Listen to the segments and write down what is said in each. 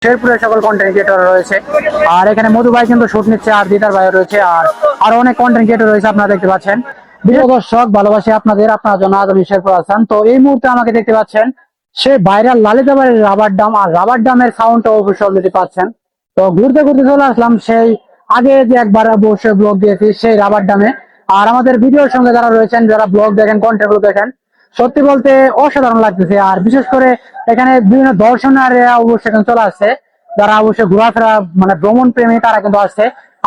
শেরপুরের সকল content creator রয়েছে। আর এখানে মধু ভাই কিন্তু শুট নিচ্ছে, আর দিদার ভাই রয়েছে, আর আরো অনেক কন্টেন্ট ক্রিয়েটর রয়েছে, আপনারা দেখতে পাচ্ছেন। প্রিয় দর্শক, ভালোবাসি আপনার জন্য আজ আমি শেরপুর আছেন। তো এই মুহূর্তে আমাকে দেখতে পাচ্ছেন সে ভাইরাল লালিতাবাড়ির রাবার ডাম, আর রাবার ডামের সাউন্ডটা অবশ্যই অলরেডি পাচ্ছেন। তো ঘুরতে ঘুরতে চলে আসলাম সেই আগে যে একবার অবশ্যই ব্লগ দিয়েছি সেই রাবার ডামে। আর আমাদের ভিডিওর সঙ্গে যারা রয়েছেন, যারা ব্লগ দেখেন, কন্টেন্ট গুলো দেখেন, সত্যি বলতে অসাধারণ লাগতেছে। আর বিশেষ করে এখানে বিভিন্ন দর্শনারীরা অবশ্যই এখানে চলে আসছে, যারা অবশ্যই ঘোরাফেরা মানে ভ্রমণ প্রেমী, তারা কিন্তু আসছে।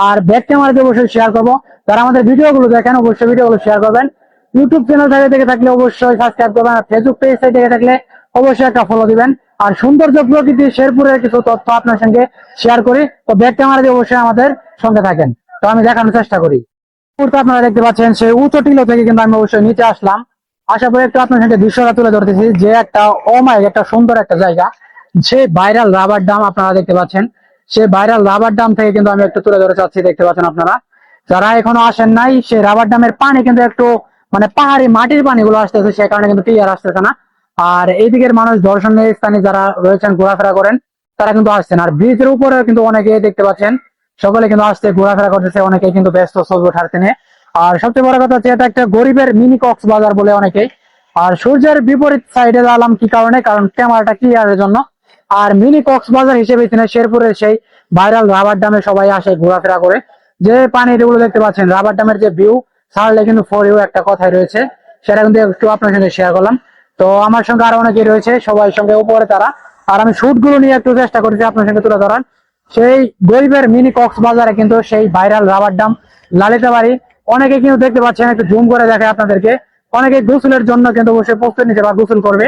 আর ব্যাক ক্যামেরা দিয়ে অবশ্যই শেয়ার করবো, যারা আমাদের ভিডিও গুলো দেখেন অবশ্যই ভিডিও গুলো শেয়ার করবেন। ইউটিউব চ্যানেল থেকে দেখে থাকলে অবশ্যই সাবস্ক্রাইব করবেন, আর ফেসবুক পেজ থেকে দেখে থাকলে অবশ্যই একটা ফলো দিবেন। আর সৌন্দর্য প্রকৃতি শেরপুরের কিছু তথ্য আপনার সঙ্গে শেয়ার করি, তো ব্যাক ক্যামেরা দিয়ে অবশ্যই আমাদের সঙ্গে থাকেন। তো আমি দেখানোর চেষ্টা করি। আপনারা দেখতে পাচ্ছেন সেই উঁচু টিলো থেকে কিন্তু আমি অবশ্যই নিচে আসলাম। আশা করি একটু আপনার সঙ্গে দৃশ্যটা তুলে ধরতেছি, যে একটা অমায়িক একটা সুন্দর একটা জায়গা, সে ভাইরাল রাবার ডাম আপনারা দেখতে পাচ্ছেন। সে ভাইরাল রাবার ডাম থেকে কিন্তু আমি একটু তুলে ধরে চাচ্ছি, দেখতে পাচ্ছেন আপনারা যারা এখনো আসেন নাই। সেই রাবার ডামের পানি কিন্তু একটু মানে পাহাড়ি মাটির পানিগুলো আসতেছে, সে কারণে কিন্তু ক্লিয়ার আসতেছে না। আর এইদিকের মানুষ দর্শনীয় স্থানে যারা রয়েছেন, ঘোরাফেরা করেন, তারা কিন্তু আসছেন। আর ব্রিজের উপরে কিন্তু অনেকে দেখতে পাচ্ছেন, সকলে কিন্তু আসছে, ঘোরাফেরা করতেছে, অনেকে কিন্তু ব্যস্ত ছবি ওঠার দিনে। আর সবচেয়ে বড় কথা হচ্ছে এটা একটা গরিবের মিনি কক্সবাজার বলে অনেকেই। আর সূর্যের বিপরীত সাইডে দাঁড়ালাম কি কারণে, কারণ ক্যামেরাটা ক্লিয়ারের জন্য। আর মিনি কক্সবাজার হিসেবে শেরপুরের সেই ভাইরাল রাবার ডামে সবাই আসে, ঘোরাফেরা করে। যে পানিগুলো দেখতে পাচ্ছেন, রাবার ডামের যে ভিউ, ছাড়লে কিন্তু ফর ইউ একটা কথাই রয়েছে, সেটা কিন্তু একটু আপনার সঙ্গে শেয়ার করলাম। তো আমার সঙ্গে আরো অনেকেই রয়েছে, সবাই সঙ্গে উপরে তারা। আর আমি শুট গুলো নিয়ে একটু চেষ্টা করেছি আপনার সঙ্গে তুলে ধরার। সেই গরিবের মিনি কক্সবাজারে কিন্তু সেই ভাইরাল রাবার ডাম লালিতাবাড়ি, অনেকে কিন্তু দেখতে পাচ্ছেন, একটু জুম করে দেখে আপনাদেরকে, অনেকে গোসলের জন্য কিন্তু অবশ্যই প্রস্তুতি নিতে বা গোসল করবে।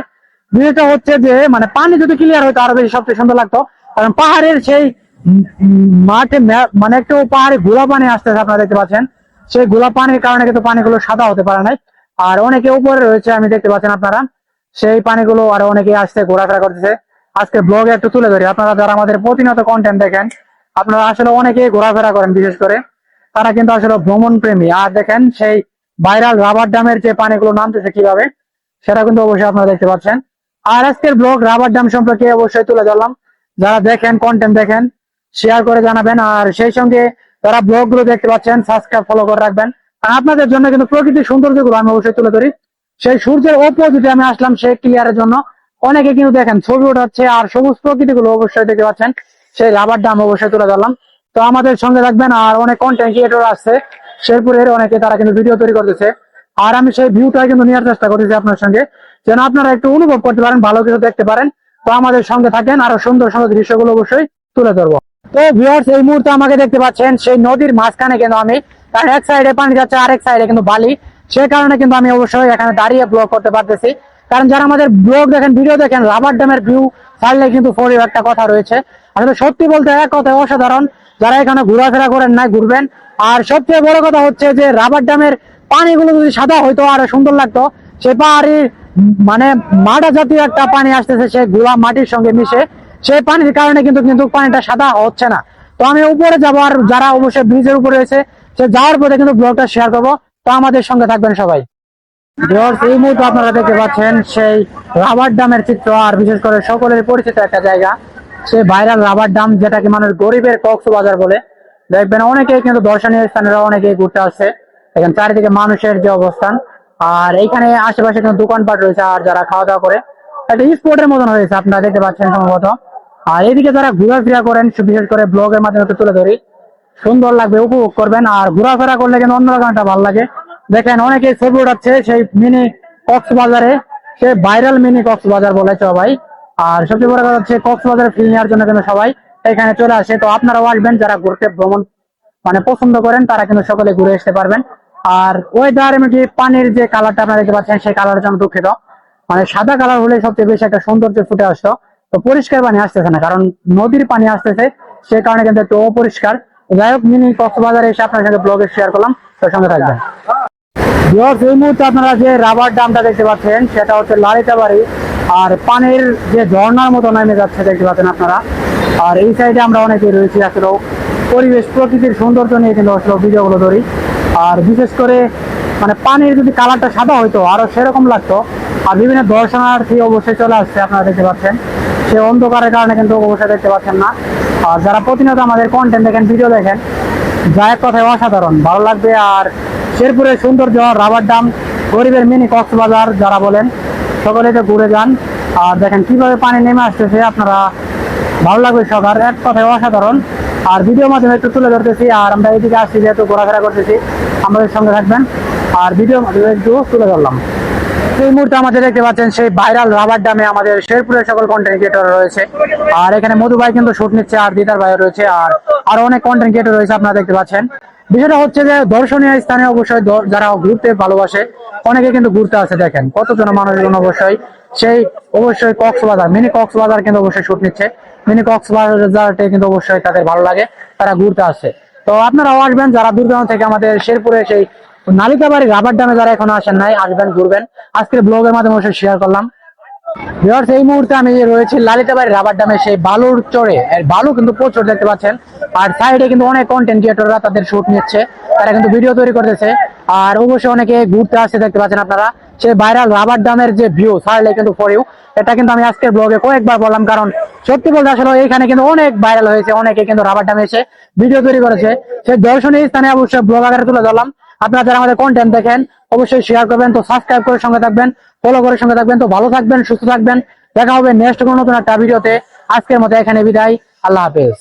বিষয়টা হচ্ছে যে মানে পানি যদি ক্লিয়ার হতো আরো বেশি সবচেয়ে সুন্দর লাগতো, কারণ পাহাড়ের সেই মাঠে মানে একটু পাহাড়ে গোলা পানি আসতেছে, আপনারা দেখতে পাচ্ছেন। সেই গোলা পানির কারণে কিন্তু পানিগুলো সাদা হতে পারে নাই। আর অনেকে উপরে রয়েছে, আমি দেখতে পাচ্ছেন আপনারা, সেই পানিগুলো আরো অনেকে আসছে, ঘোরাফেরা করতেছে। আজকে ব্লগে একটু তুলে ধরি, আপনারা যারা আমাদের প্রতিনিয়ত কন্টেন্ট দেখেন, আপনারা আসলে অনেকে ঘোরাফেরা করেন, বিশেষ করে তারা কিন্তু আসলে ভ্রমণ প্রেমী। আর দেখেন সেই ভাইরাল রাবার ডামের যে পানিগুলো নামতেছে কিভাবে, সেটা কিন্তু অবশ্যই আপনারা দেখতে পাচ্ছেন। আর আজকের ব্লগ রাবার ডাম সম্পর্কে অবশ্যই তুলে ধরলাম। যারা দেখেন, কন্টেন্ট দেখেন, শেয়ার করে জানাবেন। আর সেই সঙ্গে যারা ব্লগ গুলো দেখতে পাচ্ছেন, সাবস্ক্রাইব ফলো করে রাখবেন। আর আপনাদের জন্য কিন্তু প্রকৃতির সৌন্দর্য গুলো আমি অবশ্যই তুলে ধরি। সেই সূর্যের অপোজিটে আমি আসলাম সেই ক্লিয়ারের জন্য। অনেকে কিন্তু দেখেন ছবি ওঠাচ্ছে, আর সবুজ প্রকৃতি গুলো অবশ্যই দেখতে পাচ্ছেন, সেই রাবার ডাম অবশ্যই তুলে ধরলাম। তো আমাদের সঙ্গে থাকবেন। আর অনেক কন্টেন্ট ক্রিয়েটর আসছে শেরপুরের, অনেকে তারা কিন্তু ভিডিও তৈরি করতেছে। আর আমি সেই ভিউটা কিন্তু নেওয়ার চেষ্টা করতেছি আপনার সঙ্গে, যেন আপনারা একটু অনুভব করতে পারেন, ভালো কিছু দেখতে পারেন। তো আমাদের সঙ্গে থাকেন, আরো সুন্দর সুন্দর দৃশ্যগুলো অবশ্যই তুলে ধরবো। তো ভিউয়ার্স, এই মুহূর্তে আমাকে দেখতে পাচ্ছেন সেই নদীর মাঝখানে কিন্তু আমি, কারণ এক সাইডে পানি যাচ্ছে, আরেক সাইডে কিন্তু বালি, সে কারণে কিন্তু আমি অবশ্যই এখানে দাঁড়িয়ে ব্লগ করতে পারতেছি। কারণ যারা আমাদের ব্লগ দেখেন, ভিডিও দেখেন, রাবার ড্যামের ভিউ ছাড়লে কিন্তু ফর ইউ একটা কথা রয়েছে। আসলে সত্যি বলতে এক কথায় অসাধারণ। যারা এখানে ঘোরাফেরা করেন নাই, ঘুরবেন। আর সবচেয়ে বড় কথা হচ্ছে যে রাবার ড্যামের পানিগুলো যদি সাদা হইতো আরো সুন্দর লাগতো। সে পাহাড়ি মানে মাটা জাতীয় একটা পানি আসতেছে, সে গুলা মাটির সঙ্গে মিশে, সেই পানির কারণে কিন্তু কিন্তু পানিটা সাদা হচ্ছে না। তো আমি উপরে যাবো, আর যারা অবশ্যই ব্রিজের উপরে রয়েছে, সে যাওয়ার পরে কিন্তু ব্লগটা শেয়ার করবো। তো আমাদের সঙ্গে থাকবেন সবাই। এই মুহূর্তে আপনারা দেখতে পাচ্ছেন সেই রাবার ডামের চিত্র, আর বিশেষ করে সকলের পরিচিত একটা জায়গা, সেই ভাইরাল রাবার ডাম, যেটাকে মানুষ গরিবের কক্সবাজার বলে। দেখবেন অনেকেই কিন্তু দর্শনীয় স্থানেরা অনেকেই ঘুরতে আসছে। এখানে চারিদিকে মানুষের যে অবস্থান, আর এইখানে আশেপাশে কিন্তু দোকানপাট রয়েছে, আর যারা খাওয়া দাওয়া করে একটা স্পটের মতন হয়েছে, আপনারা দেখতে পাচ্ছেন সম্ভবত। আর এদিকে যারা ঘোরাফেরা করেন, বিশেষ করে ব্লগের মাধ্যমে তুলে ধরি, সুন্দর লাগবে, উপভোগ করবেন। আর ঘোরাফেরা করলে কিন্তু অন্যরকম একটা ভালো লাগে। দেখেন অনেকে ছবি উঠাচ্ছে সেই মিনি কক্সবাজারে, সে ভাইরাল মিনি কক্সবাজার বলে সবাই। আর সবচেয়ে বড় কথা হচ্ছে কক্সবাজার ফিল নেওয়ার জন্য কিন্তু সবাই এখানে চলে আসে। তো আপনারাও আসবেন, যারা ঘুরতে ভ্রমণ মানে পছন্দ করেন, তারা কিন্তু সকলে ঘুরে আসতে পারবেন। আর ওয়েদার এমনকি পানির যে কালারটা আপনারা দেখতে পাচ্ছেন, সেই কালারের জন্য দুঃখিত। মানে সাদা কালার হলে সবচেয়ে বেশি একটা সৌন্দর্য ফুটে আসতো। তো পরিষ্কার পানি আসতেছে না, কারণ নদীর পানি আসতেছে, সে কারণে কিন্তু একটু অপরিষ্কার। যাই হোক, মিনি কক্সবাজারে এসে আপনার সঙ্গে ব্লগে শেয়ার করলাম, তোর সঙ্গে থাকবেন। এই মুহূর্তে আপনারা যে রাবার ডামটা দেখতে পাচ্ছেন, সেটা হচ্ছে লালিতাবাড়ি। আর পানির যে ঝর্ণার মতো নেমে যাচ্ছে দেখতে পাচ্ছেন আপনারা। আর এই সাইডে আমরা অনেকেই রয়েছি, আসলে পরিবেশ প্রকৃতির সৌন্দর্য নিয়ে কিন্তু আসলে ভিডিওগুলো ধরি। আর বিশেষ করে মানে পানির যদি কালারটা সাদা হইতো আরো সেরকম লাগতো। আর বিভিন্ন দর্শনার্থী অবশ্যই চলে আসছে, আপনারা দেখতে পাচ্ছেন। সে অন্ধকারের কারণে কিন্তু অবশ্যই দেখতে পাচ্ছেন না। আর যারা প্রতিনিয়ত আমাদের কন্টেন্ট দেখেন, ভিডিও দেখেন, যা এক কথায় অসাধারণ ভালো লাগবে। আর শেরপুরের সৌন্দর্য, রাবার ডাম, গরিবের মিনি কক্সবাজার যারা বলেন, সকলে তো ঘুরে যান আর দেখেন কিভাবে পানি নেমে আসতেছে, আপনারা ভালো লাগবে সবার, এক কথায় অসাধারণ। আর ভিডিওর মাধ্যমে একটু তুলে ধরতেছি, আর আমরা এইদিকে আসছি যেহেতু ঘোরাফেরা করতেছি, আমাদের সঙ্গে থাকবেন। আর ভিডিওর মাধ্যমে একটু তুলে ধরলাম। এই মুহূর্তে আমাদের দেখতে পাচ্ছেন সেই ভাইরাল রাবার ডামে আমাদের শেরপুরের সকল কন্টেন্ট ক্রিয়েটর রয়েছে। আর এখানে মধু ভাই কিন্তু শুট নিচ্ছে, আর দিদার ভাই রয়েছে, আর আরো অনেক কন্টেন্ট ক্রিয়েটর রয়েছে, আপনারা দেখতে পাচ্ছেন। বিষয়টা হচ্ছে যে দর্শনীয় স্থানে অবশ্যই যারা ঘুরতে ভালোবাসে, অনেকে কিন্তু ঘুরতে আসে। দেখেন কতজন মানুষজন অবশ্যই সেই অবশ্যই কক্সবাজার, মিনি কক্সবাজার কিন্তু অবশ্যই শুট নিচ্ছে। মিনি কক্সবাজারটা কিন্তু অবশ্যই তাদের ভালো লাগে, তারা ঘুরতে আসে। তো আপনারাও আসবেন যারা দূর দূরান্ত থেকে আমাদের শেরপুরে সেই নালিতাবাড়ি রাবার ডামে যারা এখনো আসেন নাই, আসবেন, ঘুরবেন। আজকের ব্লগের মাধ্যমে অবশ্যই শেয়ার করলাম। ভিউয়ার্স, এই মুহূর্তে আমি রয়েছি লালিতাবাড়ি রাবার ডামে সেই বালুর চরে। বালু কিন্তু প্রচুর দেখতে পাচ্ছেন। আর সাইডে কিন্তু অনেক কন্টেন্ট ক্রিয়েটররা তাদের শুট নিচ্ছে, তারা কিন্তু ভিডিও তৈরি করতেছে। আর অবশ্যই অনেকে ঘুরতে আসছে, দেখতে পাচ্ছেন আপনারা। সেই ভাইরাল রাবার ডামের যে ভিউ, ছাড়লে কিন্তু ফর ইউ, এটা কিন্তু আমি আজকের ব্লগে কয়েকবার বললাম, কারণ সত্যি বলতে আসলে এখানে কিন্তু অনেক ভাইরাল হয়েছে, অনেকে কিন্তু রাবার ডামে এসে ভিডিও তৈরি করেছে। সেই দর্শনীয় স্থানে অবশ্যই ব্লগ আকারে তুলে ধরলাম। আপনারা যারা আমাদের কন্টেন্ট দেখেন অবশ্যই শেয়ার করবেন, তো সাবস্ক্রাইব করে সঙ্গে থাকবেন, ফলো করে সঙ্গে থাকবেন। তো ভালো থাকবেন, সুস্থ থাকবেন, দেখা হবে নেক্সট কোনো নতুন একটা ভিডিওতে। আজকের মতো এখানে বিদায়, আল্লাহ হাফেজ।